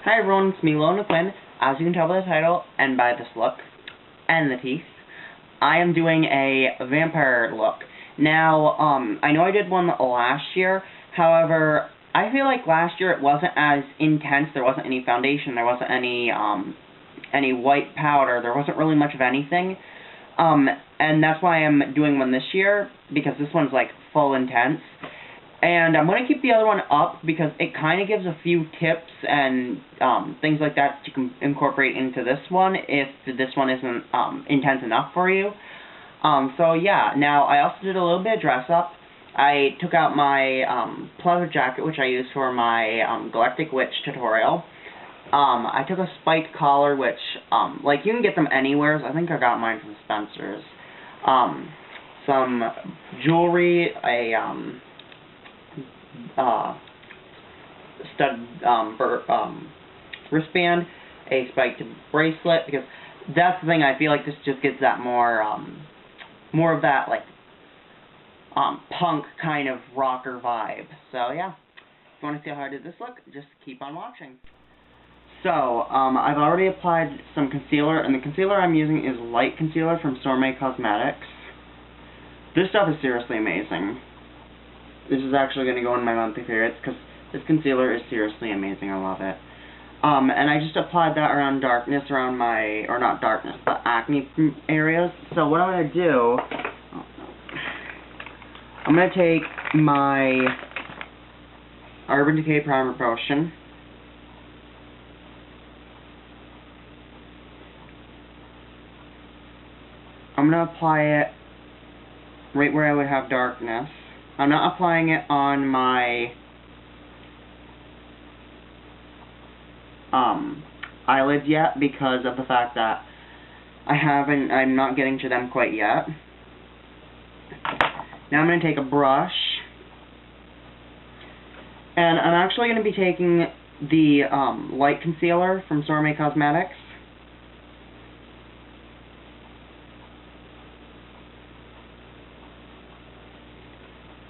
Hi everyone, it's me, Lona Quinn. As you can tell by the title, and by this look, and the teeth, I am doing a vampire look. Now, I know I did one last year, however, I feel like last year it wasn't as intense, there wasn't any foundation, there wasn't any white powder, there wasn't really much of anything. And that's why I'm doing one this year, because this one's like full intense. And I'm going to keep the other one up because it kind of gives a few tips and things like that you can incorporate into this one if this one isn't intense enough for you. So yeah, now I also did a little bit of dress up. I took out my pleather jacket, which I used for my Galactic Witch tutorial. I took a spiked collar, which, like, you can get them anywhere. I think I got mine from Spencer's. Some jewelry, a stud wristband, a spiked bracelet, because that's the thing, I feel like this just gets that more of that, like, punk kind of rocker vibe. So, yeah. If you want to see how I did this look, just keep on watching. So, I've already applied some concealer, and the concealer I'm using is Light Concealer from Sorbet Cosmetics. This stuff is seriously amazing. This is actually going to go in my monthly favorites, because this concealer is seriously amazing. I love it. And I just applied that around darkness, around my, or not darkness, but acne areas. So what I'm going to do, I'm going to take my Urban Decay Primer Potion. I'm going to apply it right where I would have darkness. I'm not applying it on my eyelids yet because of the fact that I'm not getting to them quite yet. Now I'm going to take a brush, and I'm actually going to be taking the light concealer from Sorbet Cosmetics.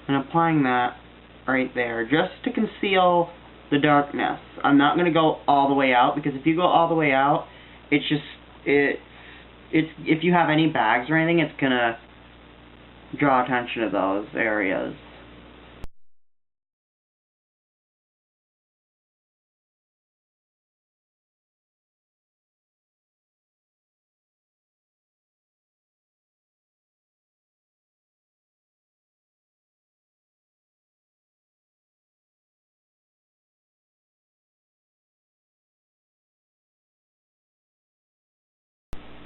And applying that right there, just to conceal the darkness. I'm not going to go all the way out, because if you go all the way out, it's just, if you have any bags or anything, it's going to draw attention to those areas.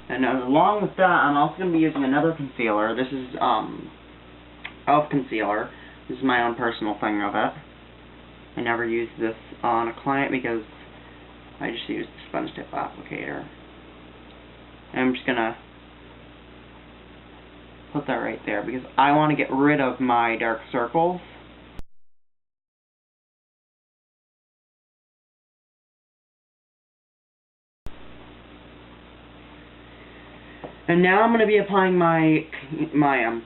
And along with that, I'm also going to be using another concealer. This is e.l.f. concealer. This is my own personal thing of it. I never use this on a client because I just use the sponge tip applicator. And I'm just going to put that right there because I want to get rid of my dark circles. And now I'm going to be applying my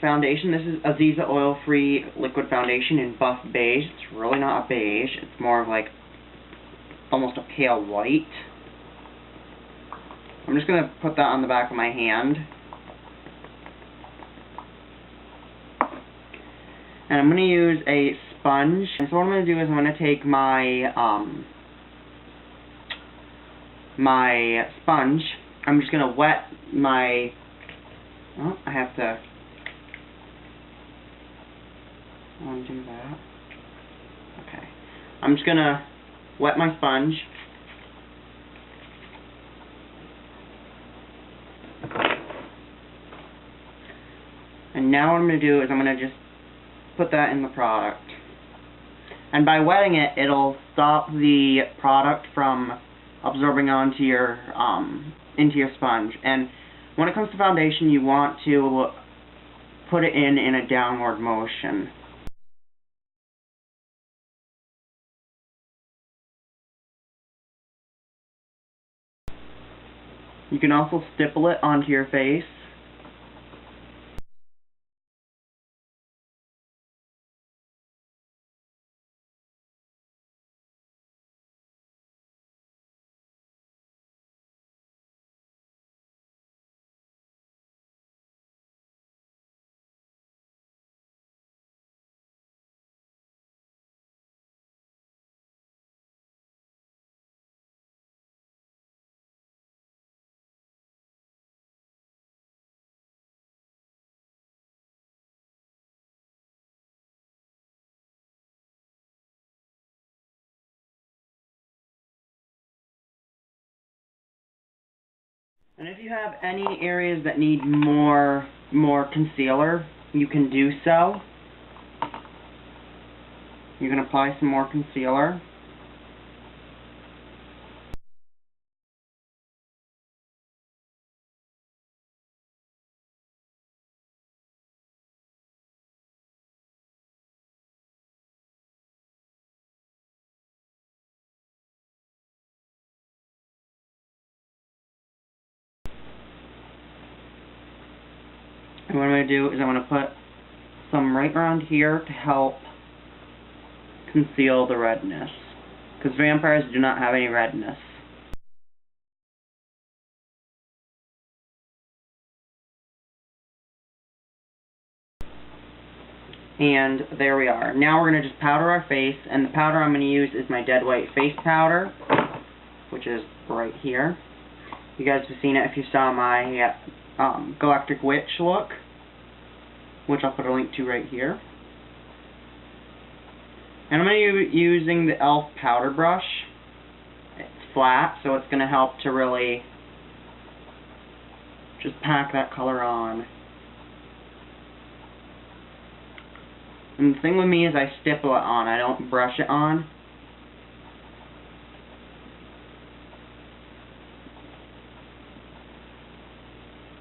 foundation. This is Aziza Oil-Free Liquid Foundation in Buff Beige. It's really not a beige. It's more of like almost a pale white. I'm just going to put that on the back of my hand. And I'm going to use a sponge. And so what I'm going to do is I'm going to take my my sponge. I'm just going to wet my, oh, I have to undo that. Okay. I'm just going to wet my sponge. And now what I'm going to do is I'm going to just put that in the product. And by wetting it, it'll stop the product from absorbing onto your into your sponge. And when it comes to foundation, you want to put it in a downward motion. You can also stipple it onto your face. And if you have any areas that need more concealer, you can do so. You can apply some more concealer. And what I'm going to do is I'm going to put some right around here to help conceal the redness, because vampires do not have any redness. And there we are. Now we're going to just powder our face, and the powder I'm going to use is my Dead White Face Powder, which is right here. You guys have seen it if you saw my Galactic Witch look, which I'll put a link to right here. And I'm going to be using the e.l.f. powder brush. It's flat, so it's going to help to really just pack that color on. And the thing with me is I stipple it on, I don't brush it on.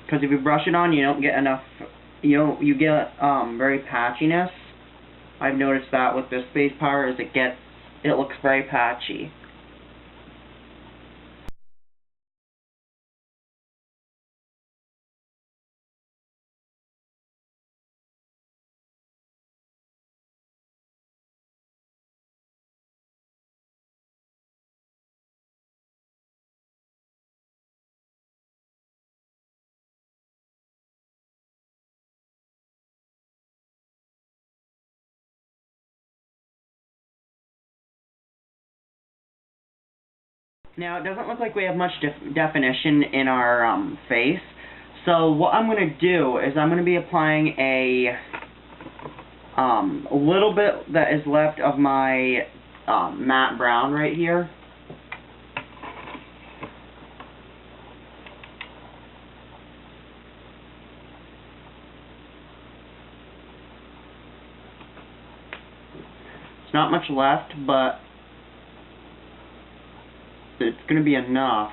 Because if you brush it on, you don't get enough, you get very patchiness. I've noticed that with this face powder, is it looks very patchy. Now, it doesn't look like we have much definition in our face, so what I'm going to do is I'm going to be applying a little bit that is left of my matte brown right here. It's not much left, but it's going to be enough.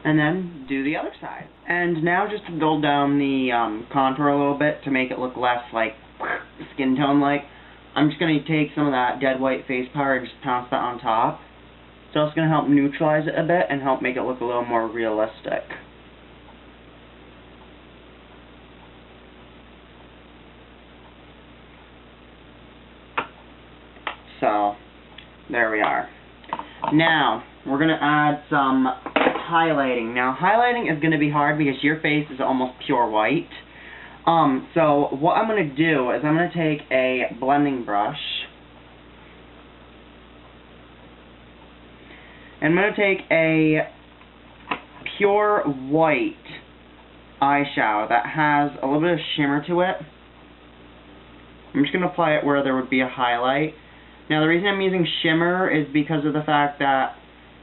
And then do the other side. And now just to build down the contour a little bit to make it look less like skin tone like, I'm just going to take some of that Dead White face powder and just pounce that on top. So it's going to help neutralize it a bit and help make it look a little more realistic. So, there we are. Now, we're going to add some highlighting. Now, highlighting is going to be hard because your face is almost pure white. So, what I'm going to do is I'm going to take a blending brush. And I'm going to take a pure white eyeshadow that has a little bit of shimmer to it. I'm just going to apply it where there would be a highlight. Now, the reason I'm using shimmer is because of the fact that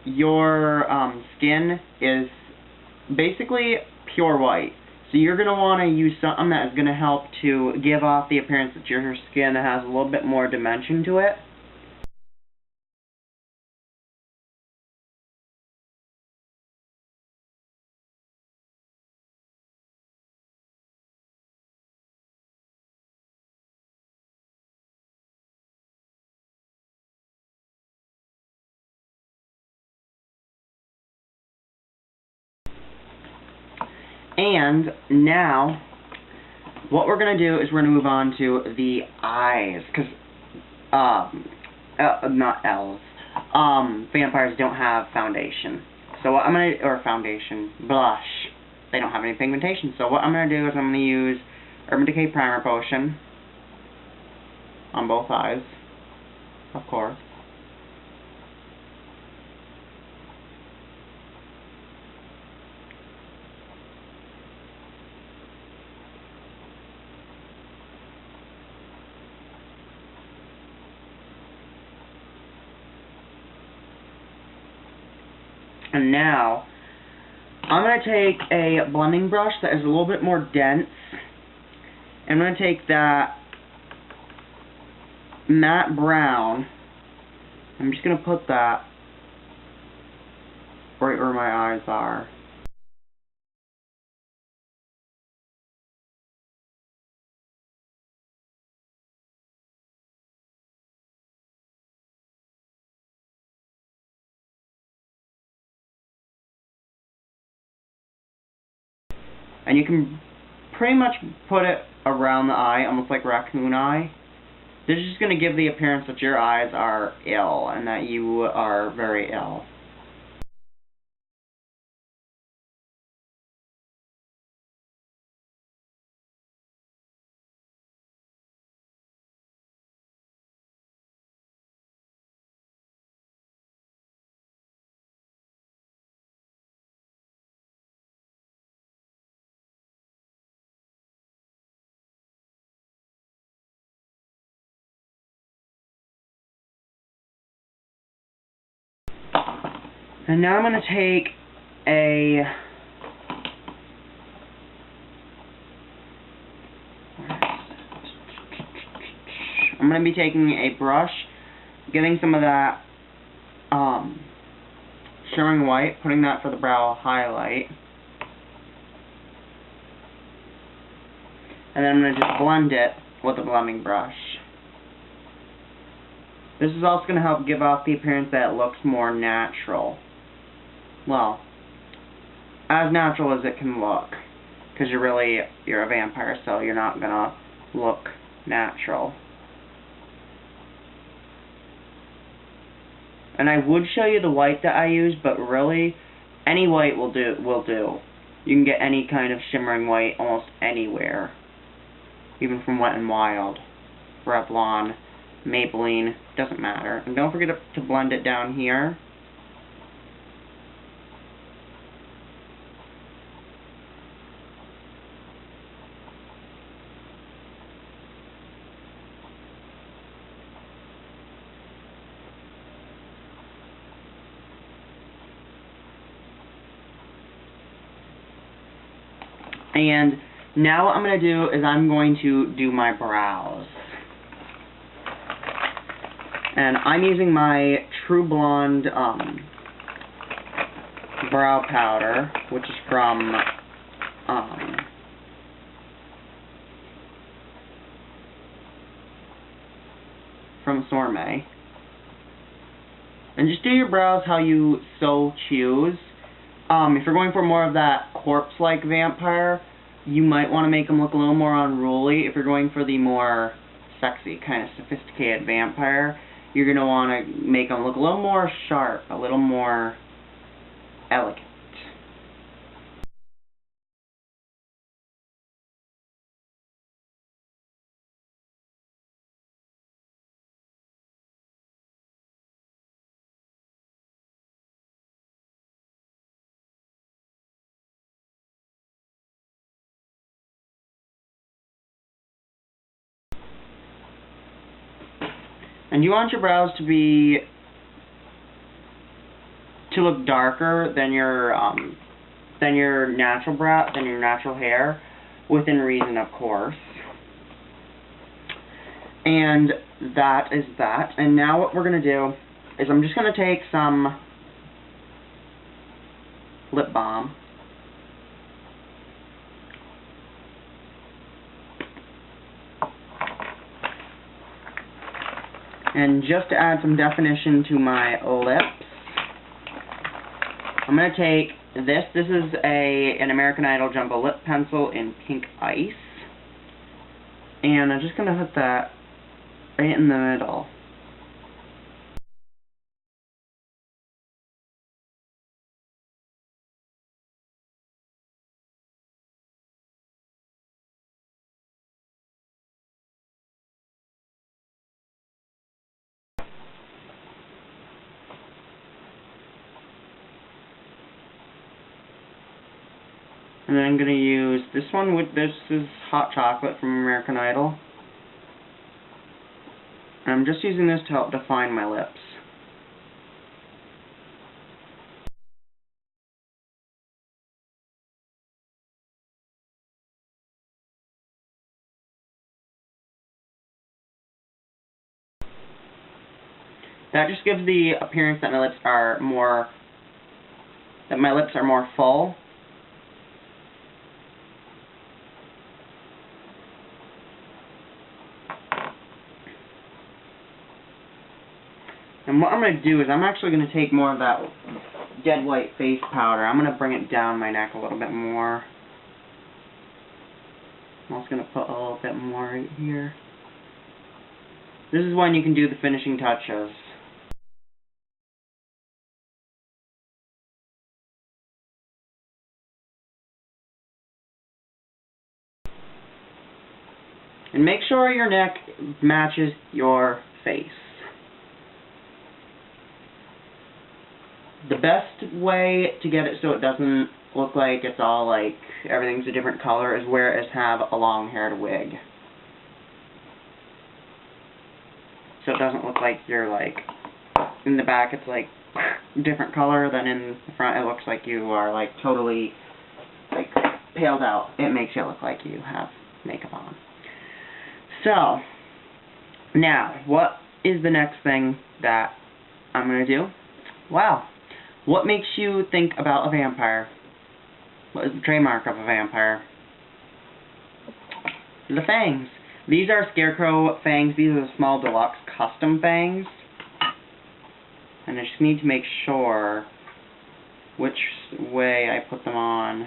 your skin is basically pure white. So you're going to want to use something that is going to help to give off the appearance that your skin has a little bit more dimension to it. And now, what we're going to do is we're going to move on to the eyes, because, not elves, vampires don't have foundation. So what I'm going to, or foundation, blush. They don't have any pigmentation. So what I'm going to do is I'm going to use Urban Decay Primer Potion on both eyes, of course. And now, I'm going to take a blending brush that is a little bit more dense. I'm going to take that matte brown. I'm just going to put that right where my eyes are. And you can pretty much put it around the eye, almost like raccoon eye. This is just going to give the appearance that your eyes are ill, and that you are very ill. And now I'm going to take I'm going to be taking a brush, getting some of that shimmering white, putting that for the brow highlight. And then I'm going to just blend it with a blending brush. This is also going to help give off the appearance that it looks more natural. Well, as natural as it can look. Because you're a vampire, so you're not going to look natural. And I would show you the white that I use, but really, any white will do. You can get any kind of shimmering white almost anywhere. Even from Wet n Wild, Revlon, Maybelline, doesn't matter. And don't forget to blend it down here. And now what I'm going to do is I'm going to do my brows. And I'm using my True Blonde brow powder, which is from Sorme. And just do your brows how you so choose. If you're going for more of that corpse-like vampire, you might want to make them look a little more unruly. If you're going for the more sexy, kind of sophisticated vampire, you're going to want to make them look a little more sharp, a little more elegant. And you want your brows to look darker than your natural hair, within reason, of course. And that is that. And now what we're going to do is I'm just going to take some lip balm. And just to add some definition to my lips, I'm going to take this. This is an American Idol Jumbo Lip Pencil in Pink Ice. And I'm just going to put that right in the middle. And then I'm going to use this one. This is Hot Chocolate from American Idol. And I'm just using this to help define my lips. That just gives the appearance that my lips are more full. And what I'm going to do is I'm actually going to take more of that Dead White face powder. I'm going to bring it down my neck a little bit more. I'm also going to put a little bit more right here. This is when you can do the finishing touches. And make sure your neck matches your face. The best way to get it so it doesn't look like it's all like everything's a different color is wear it as have a long-haired wig. So it doesn't look like you're like, in the back it's like different color, than in the front it looks like you are like totally like paled out. It makes you look like you have makeup on. So, now, what is the next thing that I'm going to do? Wow. What makes you think about a vampire? What is the trademark of a vampire? The fangs. These are Scarecrow fangs. These are the small deluxe custom fangs. And I just need to make sure which way I put them on.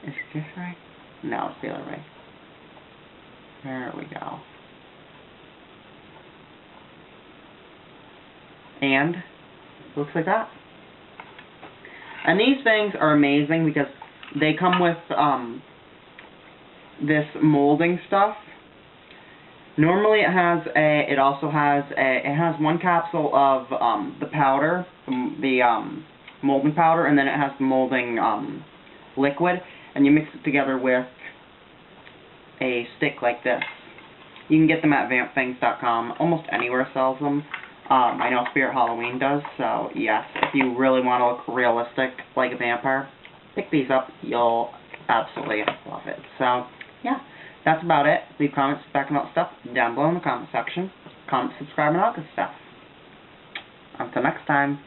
Is this right? No, it's the other way. There we go. And looks like that. And these things are amazing because they come with this molding stuff. Normally it also has one capsule of the powder, the molding powder, and then it has the molding liquid, and you mix it together with a stick like this. You can get them at vampfangs.com. Almost anywhere sells them. I know Spirit Halloween does, so yes, if you really want to look realistic like a vampire, pick these up. You'll absolutely love it. So, yeah, that's about it. Leave comments back about stuff down below in the comment section. Comment, subscribe, and all good stuff. Until next time.